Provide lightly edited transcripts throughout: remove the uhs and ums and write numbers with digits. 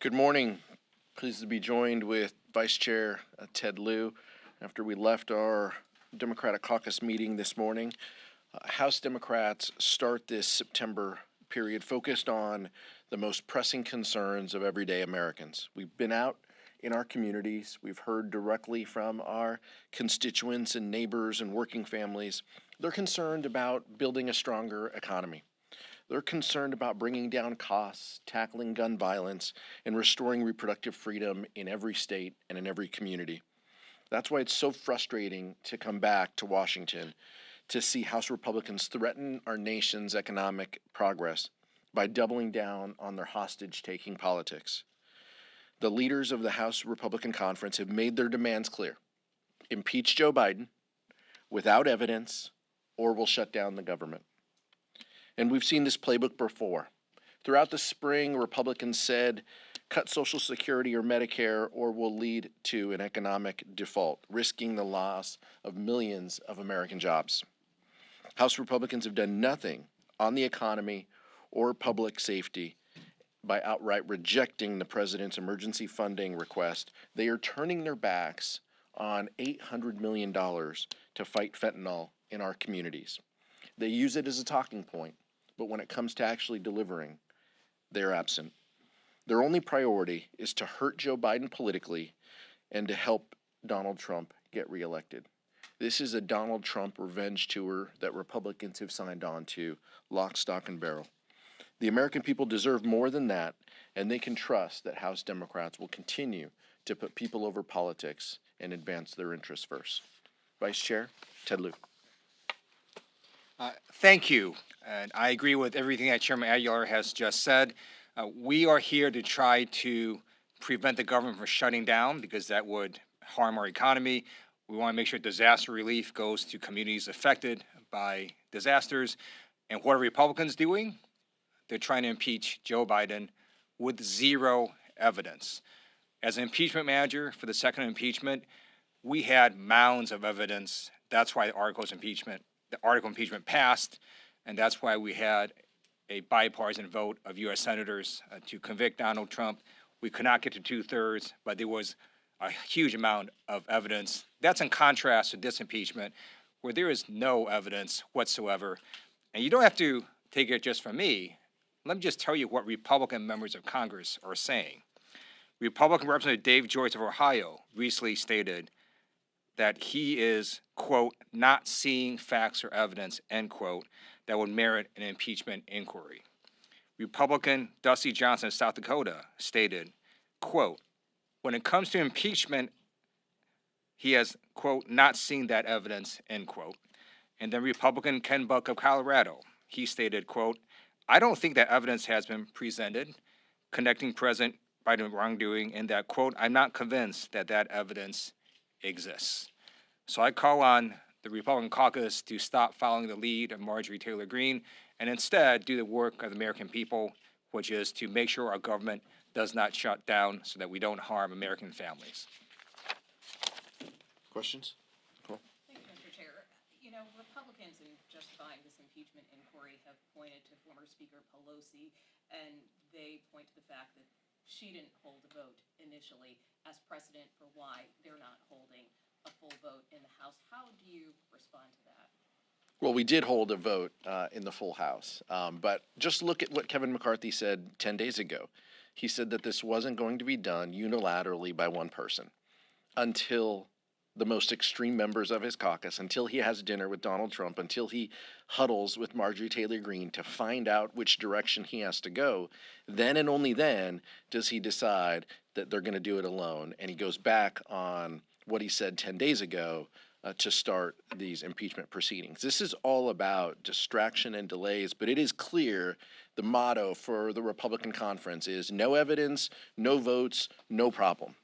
Good morning. Pleased to be joined with Vice Chair Ted Lieu. After we left our Democratic caucus meeting this morning, House Democrats start this September period focused on the most pressing concerns of everyday Americans. We've been out in our communities. We've heard directly from our constituents and neighbors and working families. They're concerned about building a stronger economy. They're concerned about bringing down costs, tackling gun violence, and restoring reproductive freedom in every state and in every community. That's why it's so frustrating to come back to Washington to see House Republicans threaten our nation's economic progress by doubling down on their hostage-taking politics. The leaders of the House Republican Conference have made their demands clear. Impeach Joe Biden without evidence, or we'll shut down the government. And we've seen this playbook before. Throughout the spring, Republicans said, cut Social Security or Medicare or will lead to an economic default, risking the loss of millions of American jobs. House Republicans have done nothing on the economy or public safety by outright rejecting the president's emergency funding request. They are turning their backs on $800 million to fight fentanyl in our communities. They use it as a talking point, but when it comes to actually delivering, they're absent. Their only priority is to hurt Joe Biden politically and to help Donald Trump get reelected. This is a Donald Trump revenge tour that Republicans have signed on to, lock, stock, and barrel. The American people deserve more than that, and they can trust that House Democrats will continue to put people over politics and advance their interests first. Vice Chair Ted Lieu. Thank you. And I agree with everything that Chairman Aguilar has just said. We are here to try to prevent the government from shutting down because that would harm our economy. We want to make sure disaster relief goes to communities affected by disasters. And what are Republicans doing? They're trying to impeach Joe Biden with zero evidence. As an impeachment manager for the second impeachment, we had mounds of evidence. That's why the article of impeachment passed, and that's why we had a bipartisan vote of U.S. senators to convict Donald Trump. We could not get to 2/3, but there was a huge amount of evidence. That's in contrast to this impeachment, where there is no evidence whatsoever. And you don't have to take it just from me. Let me just tell you what Republican members of Congress are saying. Republican Representative Dave Joyce of Ohio recently stated that he is, quote, not seeing facts or evidence, end quote, that would merit an impeachment inquiry. Republican Dusty Johnson of South Dakota stated, quote, when it comes to impeachment, he has, quote, not seen that evidence, end quote. And then Republican Ken Buck of Colorado, he stated, quote, I don't think that evidence has been presented connecting President Biden wrongdoing, and that, quote, I'm not convinced that that evidence exists. So I call on the Republican caucus to stop following the lead of Marjorie Taylor Greene and instead do the work of the American people, which is to make sure our government does not shut down so that we don't harm American families. Questions? Cool. Thank you, Mr. Chair. You know, Republicans in justifying this impeachment inquiry have pointed to former Speaker Pelosi, and they point to the fact that she didn't hold a vote initially as precedent for why they're not holding a full vote in the House. How do you respond to that? Well, we did hold a vote in the full House, but just look at what Kevin McCarthy said 10 days ago. He said that this wasn't going to be done unilaterally by one person until the most extreme members of his caucus, until he has dinner with Donald Trump, until he huddles with Marjorie Taylor Greene to find out which direction he has to go. Then and only then does he decide that they're going to do it alone, and he goes back on what he said 10 days ago to start these impeachment proceedings. This is all about distraction and delays, but it is clear the motto for the Republican conference is no evidence, no votes, no problem.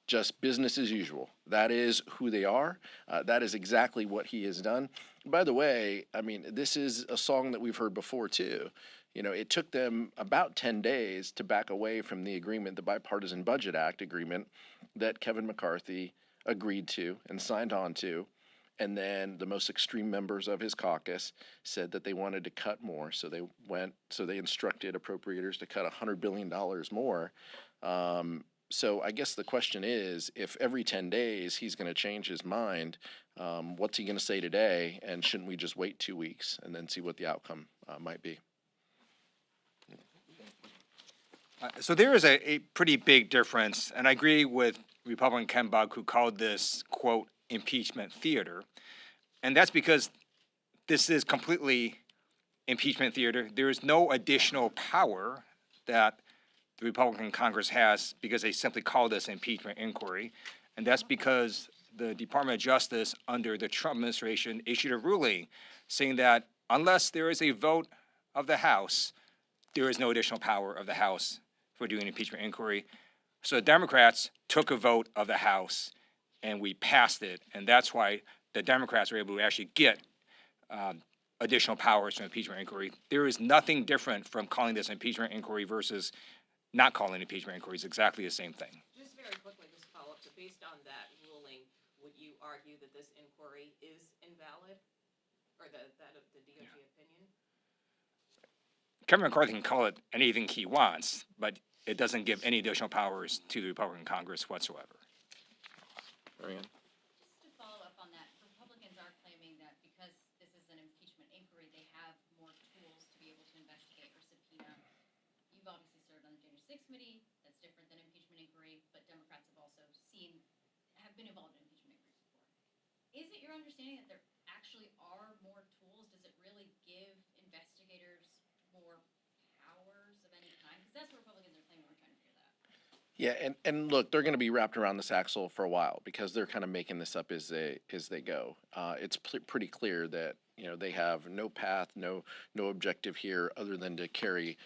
Just business as usual. That is who they are. That is exactly what he has done. By the way, I mean, this is a song that we've heard before too. You know, it took them about 10 days to back away from the agreement, the Bipartisan Budget Act agreement that Kevin McCarthy agreed to and signed on to And then the most extreme members of his caucus said that they wanted to cut more. So they instructed appropriators to cut $100 billion more. So I guess the question is, if every 10 days he's going to change his mind, what's he going to say today? And shouldn't we just wait 2 weeks and then see what the outcome might be? So there is a pretty big difference, and I agree with Republican Ken Buck, who called this, quote, impeachment theater. And that's because this is completely impeachment theater. There is no additional power that the Republican Congress has because they simply call this impeachment inquiry. And that's because the Department of Justice under the Trump administration issued a ruling saying that unless there is a vote of the House, there is no additional power of the House for doing impeachment inquiry. So the Democrats took a vote of the House and we passed it. And that's why the Democrats were able to actually get additional powers from impeachment inquiry. There is nothing different from calling this impeachment inquiry versus not calling impeachment inquiry. It's exactly the same thing. Just very quickly, just to follow up, so based on that ruling, would you argue that this inquiry is invalid? Or that of the DOJ opinion? Kevin McCarthy can call it anything he wants, but it doesn't give any additional powers to the Republican Congress whatsoever. Marianne? Just to follow up on that, Republicans are claiming that because this is an impeachment inquiry, they have more tools to be able to investigate or subpoena. You've obviously served on the January 6th committee. That's different than impeachment inquiry, but Democrats have also have been involved in impeachment inquiries before. Is it your understanding that there actually are more tools? Does it really give investigators more powers of any kind? Because that's what Republicans are claiming. We're trying to figure that out. Yeah, and look, they're going to be wrapped around this axle for a while because they're kind of making this up as they go. It's pretty clear that they have no path, no objective here other than to carry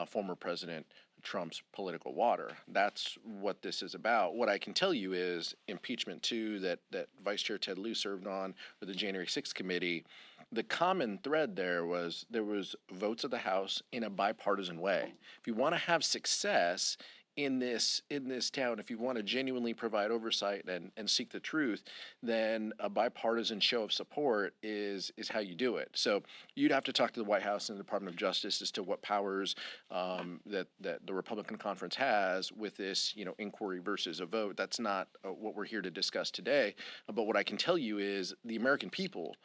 former President Trump's political water. That's what this is about. What I can tell you is impeachment 2 that Vice Chair Ted Lieu served on, or the January 6th committee. The common thread there was votes of the House in a bipartisan way. If you want to have success in this town, if you want to genuinely provide oversight and seek the truth, then a bipartisan show of support is how you do it. So you'd have to talk to the White House and the Department of Justice as to what powers that the Republican conference has with this inquiry versus a vote. That's not what we're here to discuss today. But what I can tell you is the American people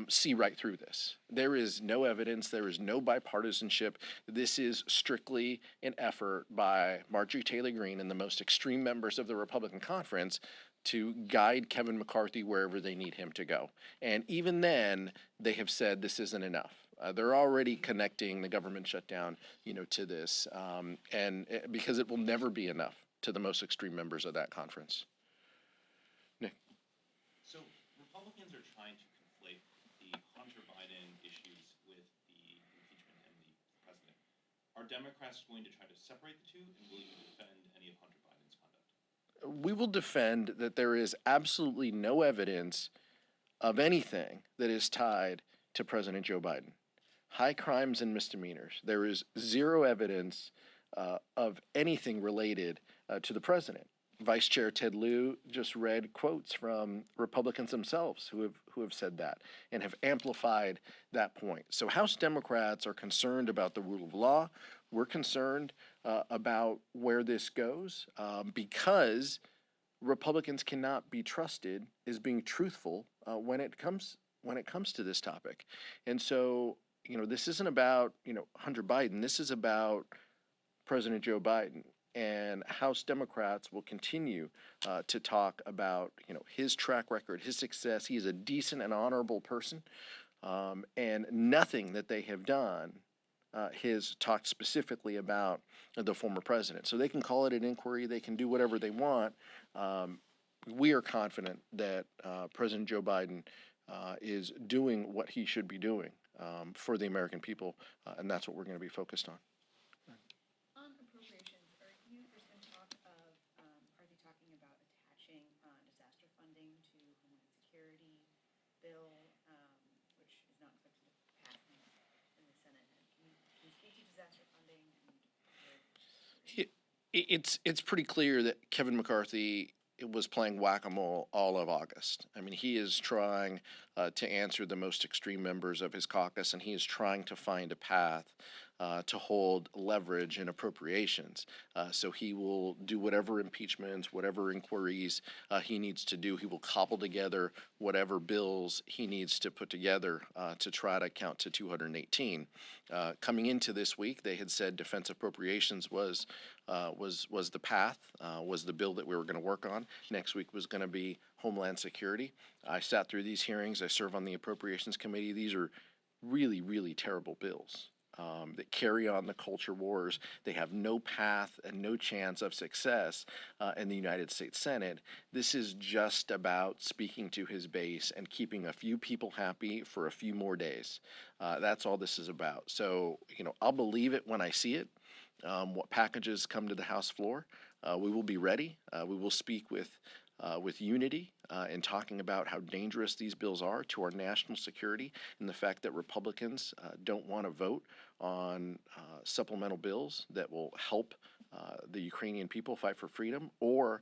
see right through this. There is no evidence. There is no bipartisanship. This is strictly an effort by Marjorie Taylor Greene and the most extreme members of the Republican conference to guide Kevin McCarthy wherever they need him to go. And even then, they have said this isn't enough. They're already connecting the government shutdown, to this, and because it will never be enough to the most extreme members of that conference. Nick. So Republicans are trying to conflate the Hunter Biden issues with the impeachment and the president. Are Democrats going to try to separate the two, and will you defend any of Hunter Biden's conduct? We will defend that there is absolutely no evidence of anything that is tied to President Joe Biden. High crimes and misdemeanors. There is zero evidence of anything related to the president. Vice Chair Ted Lieu just read quotes from Republicans themselves who have said that and have amplified that point. So House Democrats are concerned about the rule of law. We're concerned about where this goes because Republicans cannot be trusted as being truthful when it comes to this topic. And so, this isn't about Hunter Biden. This is about President Joe Biden. And House Democrats will continue to talk about, his track record, his success. He is a decent and honorable person, and nothing that they have done has talked specifically about the former president. So they can call it an inquiry. They can do whatever they want. We are confident that President Joe Biden is doing what he should be doing for the American people, and that's what we're going to be focused on. On appropriations, there's been talk of, are they talking about attaching disaster funding to Homeland Security bill, which is not expected to pass in the Senate? Can you speak to disaster funding? It's pretty clear that Kevin McCarthy it was playing whack-a-mole all of August. I mean, he is trying to answer the most extreme members of his caucus, and he is trying to find a path to hold leverage in appropriations. So he will do whatever impeachments, whatever inquiries he needs to do. He will cobble together whatever bills he needs to put together to try to count to 218. Coming into this week, they had said defense appropriations was the path, was the bill that we were going to work on. Next week was going to be Homeland Security. I sat through these hearings. I serve on the Appropriations Committee. These are really, really terrible bills that carry on the culture wars. They have no path and no chance of success in the United States Senate. This is just about speaking to his base and keeping a few people happy for a few more days. That's all this is about. So, I'll believe it when I see it. What packages come to the House floor, we will be ready. We will speak with unity in talking about how dangerous these bills are to our national security, and the fact that Republicans don't want to vote on supplemental bills that will help the Ukrainian people fight for freedom, or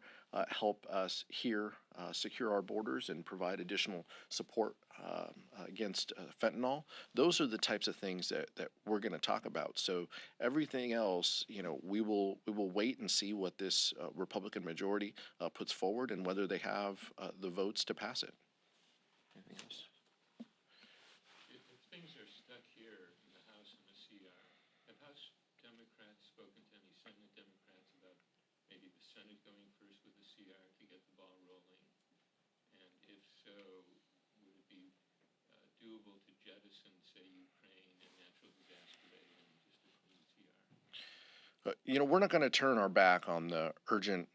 help us here secure our borders and provide additional support against fentanyl. Those are the types of things that we're going to talk about. So everything else, we will wait and see what this Republican majority puts forward and whether they have the votes to pass it. Anything else? If things are stuck here in the House and the CR, have House Democrats spoken to any Senate Democrats about maybe the Senate going first with the CR to get the ball rolling? And if so, would it be doable to jettison, say, Ukraine and natural disaster aid and just a clean CR? We're not going to turn our back on the urgent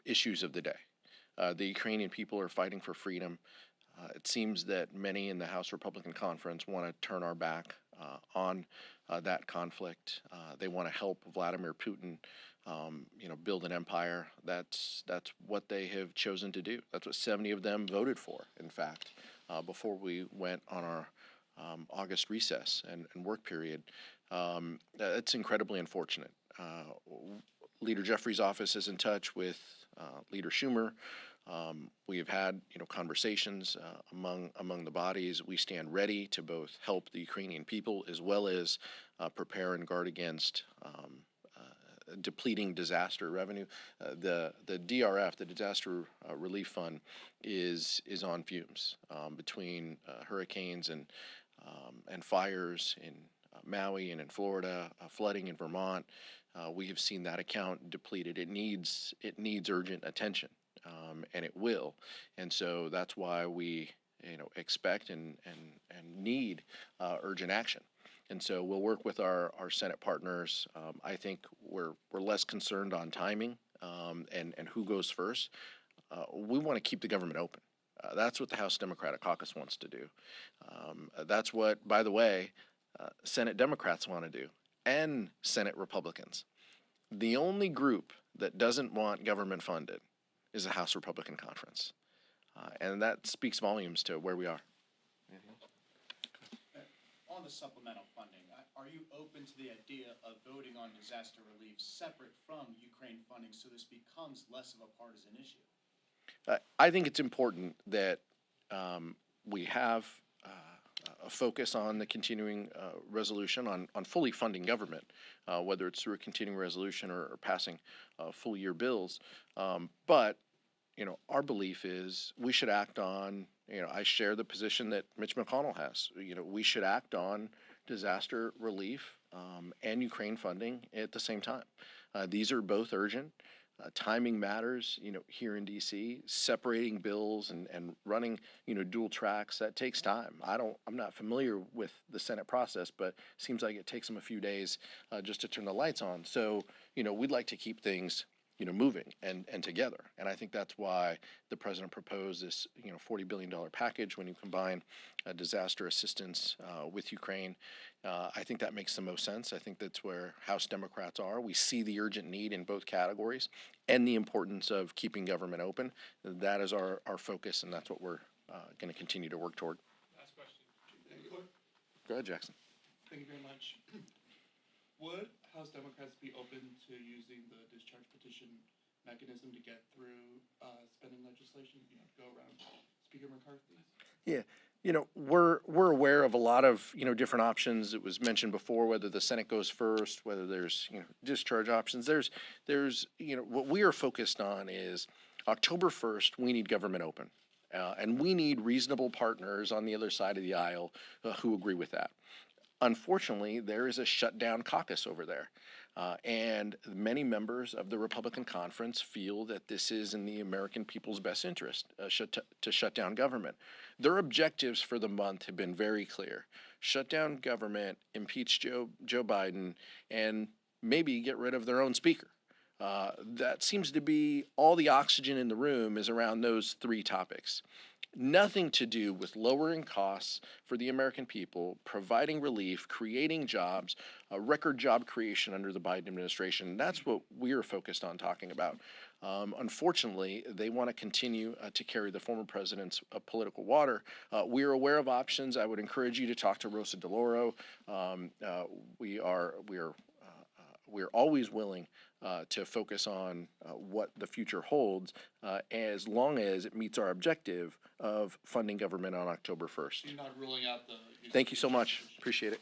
issues of the day. The Ukrainian people are fighting for freedom. It seems that many in the House Republican Conference want to turn our back on that conflict. They want to help Vladimir Putin, build an empire. That's what they have chosen to do. That's what 70 of them voted for, in fact, before we went on our August recess and work period. It's incredibly unfortunate. Leader Jeffrey's office is in touch with Leader Schumer. We have had, conversations among the bodies. We stand ready to both help the Ukrainian people as well as prepare and guard against depleting disaster revenue. The DRF, the Disaster Relief Fund, is on fumes between hurricanes and fires in Maui and in Florida, flooding in Vermont. We have seen that account depleted. It needs urgent attention, and it will. And so that's why we, expect and need urgent action. And so we'll work with our Senate partners. I think we're less concerned on timing and who goes first. We want to keep the government open. That's what the House Democratic Caucus wants to do. That's what, by the way, Senate Democrats want to do, and Senate Republicans. The only group that doesn't want government funded is the House Republican Conference. And that speaks volumes to where we are. On the supplemental funding, are you open to the idea of voting on disaster relief separate from Ukraine funding so this becomes less of a partisan issue? I think it's important that we have a focus on the continuing resolution on fully funding government, whether it's through a continuing resolution or passing full year bills. But our belief is we should act on, I share the position that Mitch McConnell has. We should act on disaster relief and Ukraine funding at the same time. These are both urgent. Timing matters, here in D.C. Separating bills and running, dual tracks, that takes time. I'm not familiar with the Senate process, but it seems like it takes them a few days just to turn the lights on. So, we'd like to keep things, moving and together. And I think that's why the president proposed this, $40 billion package when you combine disaster assistance with Ukraine. I think that makes the most sense. I think that's where House Democrats are. We see the urgent need in both categories and the importance of keeping government open. That is our focus, and that's what we're going to continue to work toward. Last question. Go ahead, Jackson. Thank you very much. Would House Democrats be open to using the discharge petition mechanism to get through spending legislation, to go around Speaker McCarthy? Yeah, we're aware of a lot of, different options. It was mentioned before, whether the Senate goes first, whether there's, discharge options. There's, what we are focused on is October 1st, we need government open. And we need reasonable partners on the other side of the aisle who agree with that. Unfortunately, there is a shutdown caucus over there. And many members of the Republican conference feel that this is in the American people's best interest to shut down government. Their objectives for the month have been very clear. Shut down government, impeach Joe Biden, and maybe get rid of their own speaker. That seems to be all the oxygen in the room is around those three topics. Nothing to do with lowering costs for the American people, providing relief, creating jobs, record job creation under the Biden administration. That's what we are focused on talking about. Unfortunately, they want to continue to carry the former president's political water. We are aware of options. I would encourage you to talk to Rosa DeLauro. We are always willing to focus on what the future holds as long as it meets our objective of funding government on October 1st. You're not ruling out the. Thank you so much. Appreciate it.